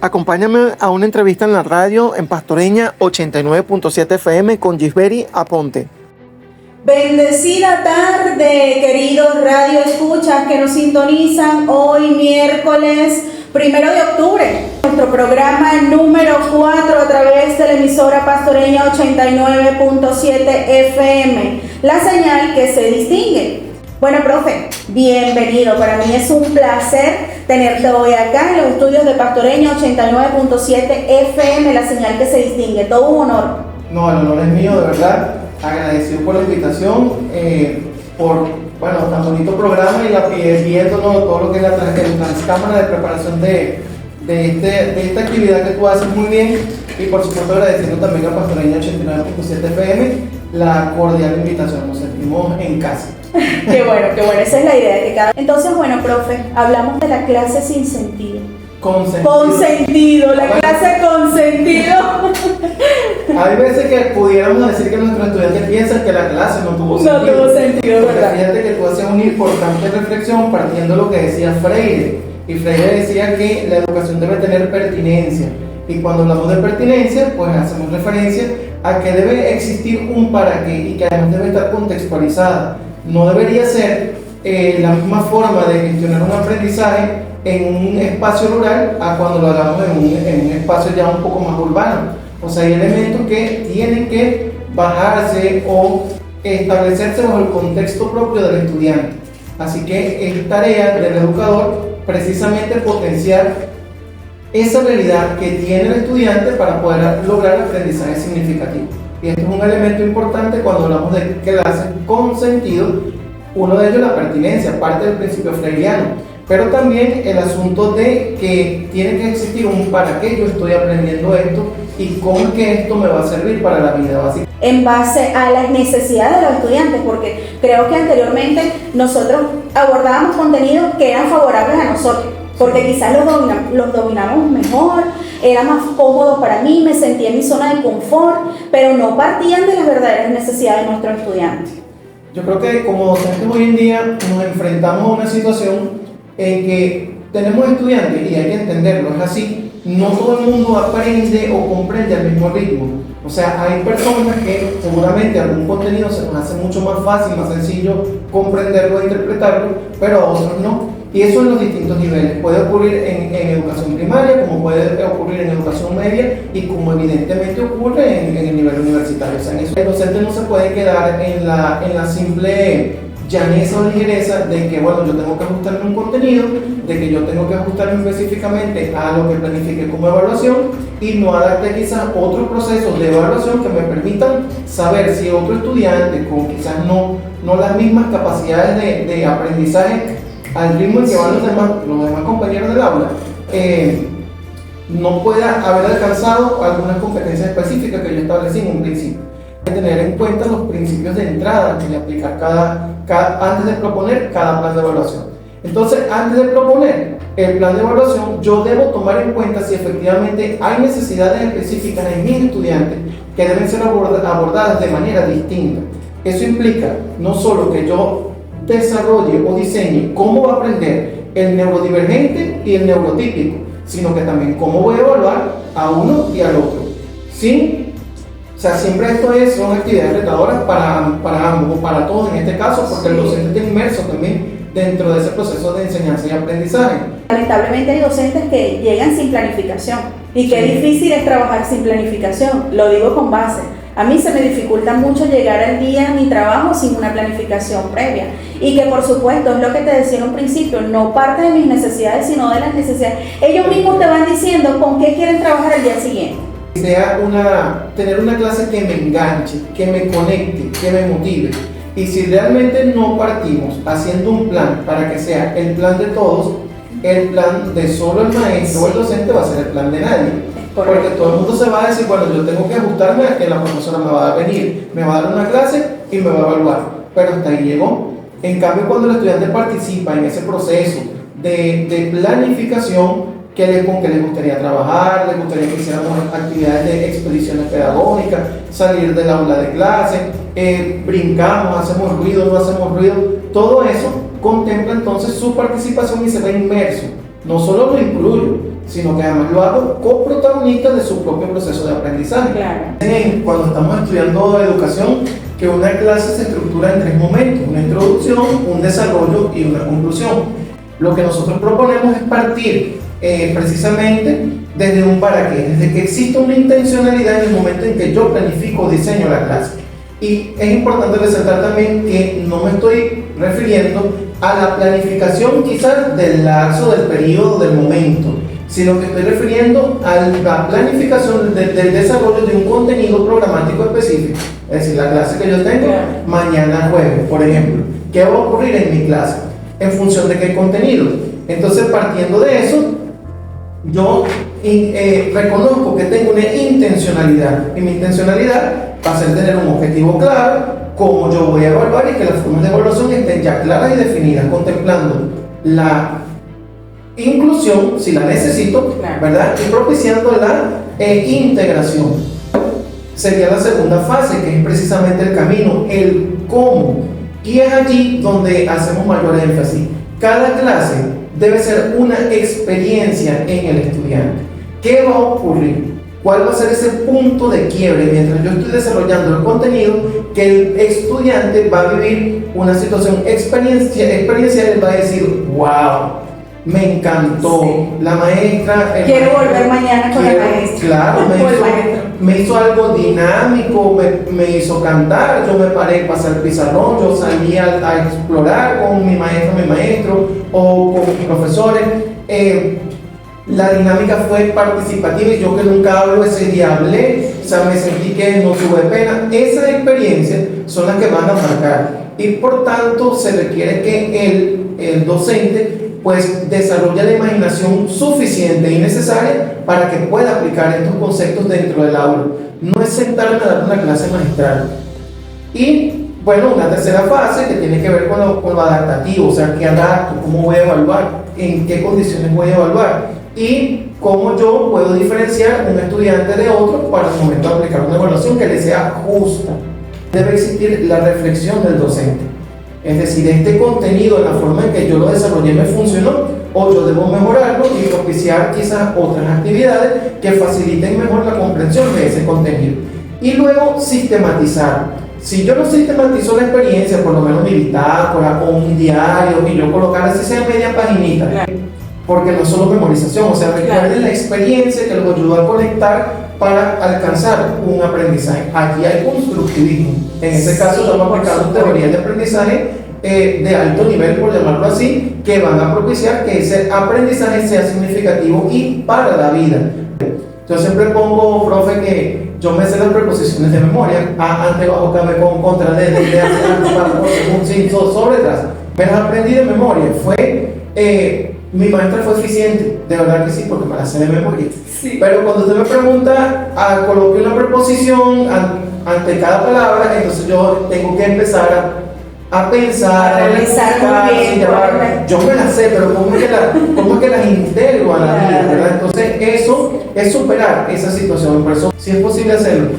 Acompáñame a una entrevista en la radio en Pastoreña 89.7 FM con Gisberi Aponte. Bendecida tarde, queridos radio escuchas que nos sintonizan hoy miércoles 1 de octubre. Nuestro programa número 4 a través de la emisora Pastoreña 89.7 FM, la señal que se distingue. Bueno, profe, bienvenido. Para mí es un placer tenerte hoy acá en los estudios de Pastoreña 89.7 FM, la señal que se distingue. Todo un honor. No, el honor es mío, de verdad. Agradecido por la invitación, por tan bonito programa y viéndonos todo lo que es la cámara de preparación de esta actividad que tú haces muy bien, y por supuesto agradeciendo también a Pastoreña 89.7 FM la cordial invitación. Nos sentimos en casa. Qué bueno, esa es la idea que cada... Entonces, bueno, profe, hablamos de la clase sin sentido. Consentido, la clase con sentido. Hay veces que pudiéramos decir que nuestros estudiantes piensan que la clase no tuvo sentido. No tuvo sentido, ¿verdad? Fíjate que tú haces una importante reflexión partiendo de lo que decía Freire. Y Freire decía que la educación debe tener pertinencia. Y cuando hablamos de pertinencia, pues hacemos referencia a que debe existir un para qué y que además debe estar contextualizada. No debería ser la misma forma de gestionar un aprendizaje en un espacio rural a cuando lo hagamos en un espacio ya un poco más urbano. O sea, hay elementos que tienen que bajarse o establecerse bajo el contexto propio del estudiante. Así que es tarea del educador precisamente potenciar esa realidad que tiene el estudiante para poder lograr aprendizaje significativo. Y esto es un elemento importante cuando hablamos de clases con sentido. Uno de ellos, la pertinencia, parte del principio freiriano, pero también el asunto de que tiene que existir un para qué yo estoy aprendiendo esto y cómo es que esto me va a servir para la vida básica. En base a las necesidades de los estudiantes, porque creo que anteriormente nosotros abordábamos contenidos que eran favorables a nosotros, porque quizás los dominamos mejor, era más cómodo para mí, me sentía en mi zona de confort, pero no partían de las verdaderas necesidades de nuestros estudiantes. Yo creo que como docentes hoy en día nos enfrentamos a una situación en que tenemos estudiantes, y hay que entenderlo, es así, no todo el mundo aprende o comprende al mismo ritmo. O sea, hay personas que seguramente algún contenido se nos hace mucho más fácil, más sencillo comprenderlo e interpretarlo, pero a otros no. Y eso en los distintos niveles. Puede ocurrir en educación primaria, como puede ocurrir en educación media y como evidentemente ocurre en el nivel universitario. O sea, en eso el docente no se puede quedar en la simple llaneza o ligereza de que, bueno, yo tengo que ajustarme un contenido, de que yo tengo que ajustarme específicamente a lo que planifique como evaluación y no adapte quizás otros procesos de evaluación que me permitan saber si otro estudiante con quizás no las mismas capacidades de aprendizaje al ritmo en que van los demás compañeros del aula, no pueda haber alcanzado algunas competencias específicas que yo establecí en un principio. Hay que tener en cuenta los principios de entrada que le aplicar antes de proponer cada plan de evaluación. Entonces, antes de proponer el plan de evaluación, yo debo tomar en cuenta si efectivamente hay necesidades específicas en mis estudiantes que deben ser abordadas de manera distinta. Eso implica no solo que yo desarrolle o diseñe cómo va a aprender el neurodivergente y el neurotípico, sino que también cómo voy a evaluar a uno y al otro. ¿Sí? O sea, siempre son actividades retadoras para ambos, o para todos en este caso, porque el docente está inmerso también dentro de ese proceso de enseñanza y aprendizaje. Lamentablemente hay docentes que llegan sin planificación, y qué difícil es trabajar sin planificación, lo digo con base. A mí se me dificulta mucho llegar al día a mi trabajo sin una planificación previa, y que por supuesto es lo que te decía en un principio, no parte de mis necesidades sino de las necesidades. Ellos mismos te van diciendo con qué quieren trabajar el día siguiente. Tener una clase que me enganche, que me conecte, que me motive. Y si realmente no partimos haciendo un plan para que sea el plan de todos, el plan de solo el maestro o el docente va a ser el plan de nadie. Porque todo el mundo se va a decir, bueno, yo tengo que ajustarme a que la profesora me va a venir, me va a dar una clase y me va a evaluar. Pero hasta ahí llegó. En cambio, cuando el estudiante participa en ese proceso de planificación, con qué les gustaría trabajar, les gustaría que hiciéramos actividades de expediciones pedagógicas, salir del aula de clase, brincamos, hacemos ruido, no hacemos ruido, todo eso contempla entonces su participación y se ve inmerso. No solo lo incluyo, sino que además lo hago coprotagonista de su propio proceso de aprendizaje. Claro. Cuando estamos estudiando educación, que una clase se estructura en 3 momentos: una introducción, un desarrollo y una conclusión. Lo que nosotros proponemos es partir precisamente desde un para qué, desde que existe una intencionalidad en el momento en que yo planifico o diseño la clase. Y es importante resaltar también que no me estoy refiriendo a la planificación quizás del lapso, del periodo, del momento, sino que estoy refiriendo a la planificación del desarrollo de un contenido programático específico. Es decir, la clase que yo tengo mañana jueves, por ejemplo, ¿qué va a ocurrir en mi clase? En función de qué contenido. Entonces, partiendo de eso, yo reconozco que tengo una intencionalidad, y mi intencionalidad va a ser tener un objetivo claro, cómo yo voy a evaluar y que las formas de evaluación estén ya claras y definidas, contemplando la inclusión, si la necesito, ¿verdad? Y propiciando la integración. Sería la segunda fase, que es precisamente el camino, el cómo. Y es allí donde hacemos mayor énfasis. Cada clase debe ser una experiencia en el estudiante. ¿Qué va a ocurrir? ¿Cuál va a ser ese punto de quiebre mientras yo estoy desarrollando el contenido? Que el estudiante va a vivir una situación experiencial y va a decir: wow, me encantó, sí, la maestra. Quiero volver mañana con la maestra. Claro, me hizo algo dinámico, me hizo cantar, yo me paré para hacer pizarrón, yo salí a explorar con mi maestro o con mis profesores. La dinámica fue participativa y yo, que nunca hablo, ese día hablé, o sea, me sentí que no tuve pena. Esas experiencias son las que van a marcar, y por tanto se requiere que el docente pues desarrolle la imaginación suficiente y necesaria para que pueda aplicar estos conceptos dentro del aula. No es sentarme a dar una clase magistral. Y bueno, una tercera fase que tiene que ver con lo adaptativo, o sea, qué adapto, cómo voy a evaluar, en qué condiciones voy a evaluar y cómo yo puedo diferenciar un estudiante de otro para el momento de aplicar una evaluación que le sea justa. Debe existir la reflexión del docente, es decir, este contenido, en la forma en que yo lo desarrollé, me funcionó, o yo debo mejorarlo y propiciar quizás otras actividades que faciliten mejor la comprensión de ese contenido. Y luego sistematizar. Si yo no sistematizo la experiencia, por lo menos mi bitácora o un diario, y yo colocar así sea media paginita, claro, porque no es solo memorización, o sea, recuerden la experiencia que los ayuda a conectar para alcanzar un aprendizaje. Aquí hay constructivismo. En ese caso estamos aplicando teorías de aprendizaje de alto nivel, por llamarlo así, que van a propiciar que ese aprendizaje sea significativo y para la vida. Yo siempre pongo, profe, que yo me sé las preposiciones de memoria: a, ante, bajo, cabe, con, contra, de, hacia, un, sin, sobre, tras. Me las aprendí de memoria. Mi maestra fue eficiente, de verdad que sí, porque me la sé de memoria. Sí. Pero cuando usted me pregunta a colocar una preposición ante cada palabra, entonces yo tengo que empezar a pensar, a realizar, yo me las sé, pero ¿cómo es que las integro a la vida, ¿verdad? Entonces eso es superar esa situación. Por eso, si es posible hacerlo,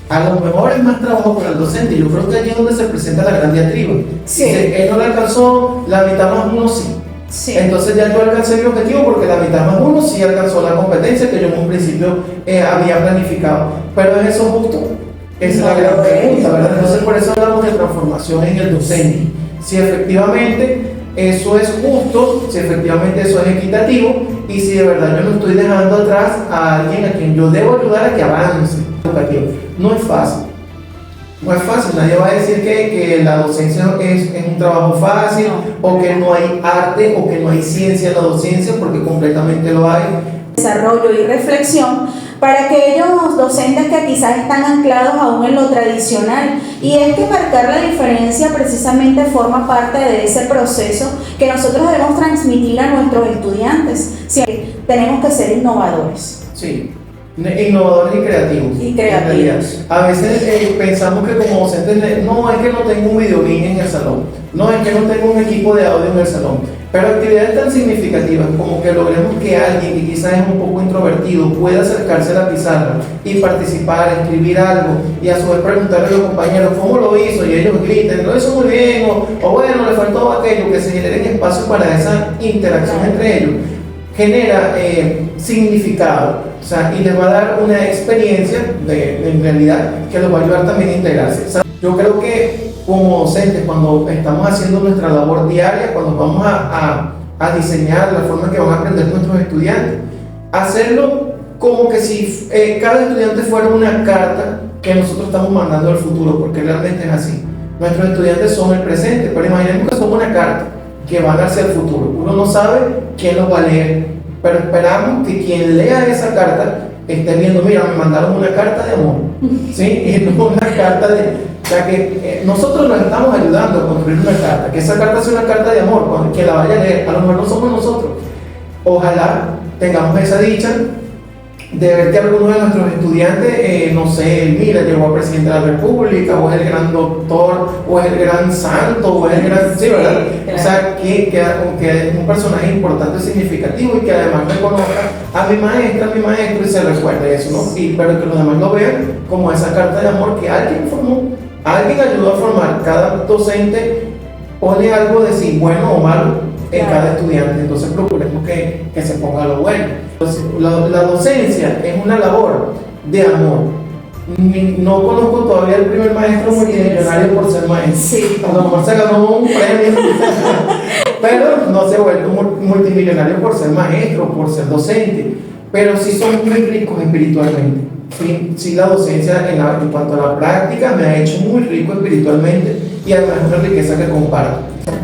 a lo mejor es más trabajo para el docente. Yo creo que allí es donde se presenta la gran diatriba. Sí. Él no le alcanzó la mitad más uno, sí. Sí. Entonces ya yo alcancé mi objetivo porque la mitad más uno sí alcanzó la competencia que yo en un principio había planificado. Pero ¿es eso justo? Esa es la gran pregunta, ¿verdad? Entonces por eso hablamos de transformación en el docente. Si efectivamente eso es justo, si efectivamente eso es equitativo, y si de verdad yo no estoy dejando atrás a alguien a quien yo debo ayudar a que avance educativo. No es fácil. No es fácil, nadie va a decir que la docencia es un trabajo fácil, o que no hay arte o que no hay ciencia en la docencia, porque completamente lo hay. Desarrollo y reflexión para aquellos docentes que quizás están anclados aún en lo tradicional, y es que marcar la diferencia precisamente forma parte de ese proceso que nosotros debemos transmitir a nuestros estudiantes. Sí, tenemos que ser innovadores. Sí. Innovadores y creativos. A veces pensamos que como docentes, no, es que no tengo un videoguía en el salón, no, es que no tengo un equipo de audio en el salón, pero actividades tan significativas como que logremos que alguien que quizás es un poco introvertido pueda acercarse a la pizarra y participar, escribir algo, y a su vez preguntarle a los compañeros cómo lo hizo, y ellos griten, lo hizo muy bien, o bueno, le faltó aquello, que se generen espacios para esa interacción entre ellos. genera significado, o sea, y les va a dar una experiencia en realidad que los va a ayudar también a integrarse. O sea, yo creo que como docentes, cuando estamos haciendo nuestra labor diaria, cuando vamos a diseñar la forma en que van a aprender nuestros estudiantes, hacerlo como que si cada estudiante fuera una carta que nosotros estamos mandando al futuro, porque realmente es así. Nuestros estudiantes son el presente, pero imaginemos que son una carta que van hacia el futuro. Uno no sabe quién los va a leer, pero esperamos que quien lea esa carta esté viendo, mira, me mandaron una carta de amor, ¿sí? Y no una carta de... O sea, que nosotros los estamos ayudando a construir una carta, que esa carta sea una carta de amor, cuando quien la vaya a leer, a lo mejor no somos nosotros. Ojalá tengamos esa dicha de ver que alguno de nuestros estudiantes, no sé, mira, llegó a presidente de la República, o es el gran doctor, o es el gran santo, o es el gran... Sí, ¿verdad? Claro. O sea, que es un personaje importante, significativo, y que además reconozca a mi maestro y se recuerde eso, ¿no? Pero que los demás lo vean como esa carta de amor que alguien formó, alguien ayudó a formar. Cada docente pone algo de sí, bueno o malo, en cada estudiante, entonces procuremos que se ponga lo bueno. Entonces, la docencia es una labor de amor. No conozco todavía el primer maestro multimillonario por ser maestro. Sí. A lo mejor se ganó un premio, pero no se ha vuelto multimillonario por ser maestro, por ser docente. Pero sí son muy ricos espiritualmente. Sí, la docencia en cuanto a la práctica me ha hecho muy rico espiritualmente, y además es una riqueza que comparto.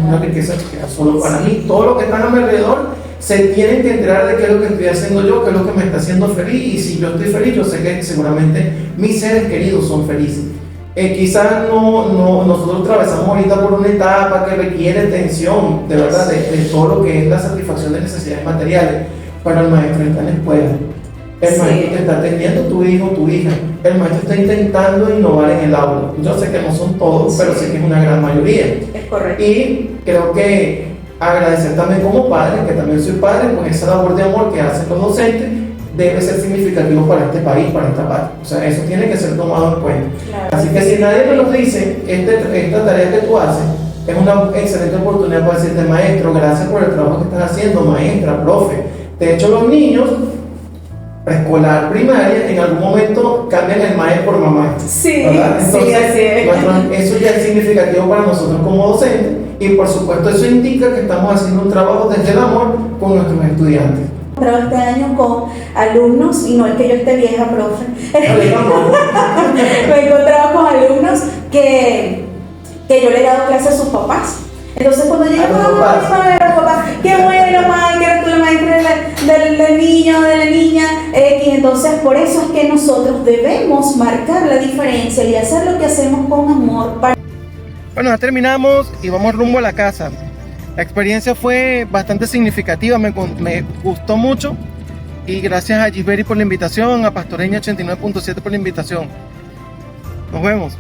Una riqueza que es solo para mí. Todo lo que están a mi alrededor se tienen que enterar de qué es lo que estoy haciendo yo, qué es lo que me está haciendo feliz, y si yo estoy feliz, yo sé que seguramente mis seres queridos son felices. Quizás nosotros atravesamos ahorita por una etapa que requiere tensión, de verdad, de todo lo que es la satisfacción de necesidades materiales, pero el maestro está en la escuela. El maestro te está atendiendo, tu hijo, tu hija. El maestro está intentando innovar en el aula. Yo sé que no son todos, pero sé que es una gran mayoría. Es correcto. Y creo que agradecer también como padre, que también soy padre, pues esa labor de amor que hacen los docentes debe ser significativo para este país, para esta patria. O sea, eso tiene que ser tomado en cuenta. Claro. Así que si nadie me lo dice, esta tarea que tú haces es una excelente oportunidad para decirte, maestro, gracias por el trabajo que estás haciendo, maestra, profe. De hecho, los niños preescolar, primaria, en algún momento cambian el maestro por mamá. Sí, ¿verdad? Entonces, sí, así es. Eso ya es significativo para nosotros como docentes, y por supuesto eso indica que estamos haciendo un trabajo desde el amor con nuestros estudiantes. Trabajo este año con alumnos, y no es que yo esté vieja, profe. Me he encontrado con alumnos que yo le he dado clases a sus papás. Entonces cuando llegan con los papás, qué bueno, madre, que eres tú la maestra del niño, de la niña, y entonces por eso es que nosotros debemos marcar la diferencia y hacer lo que hacemos con amor. Bueno, ya terminamos y vamos rumbo a la casa. La experiencia fue bastante significativa, me gustó mucho, y gracias a Gisberi por la invitación, a Pastoreña 89.7 por la invitación. Nos vemos.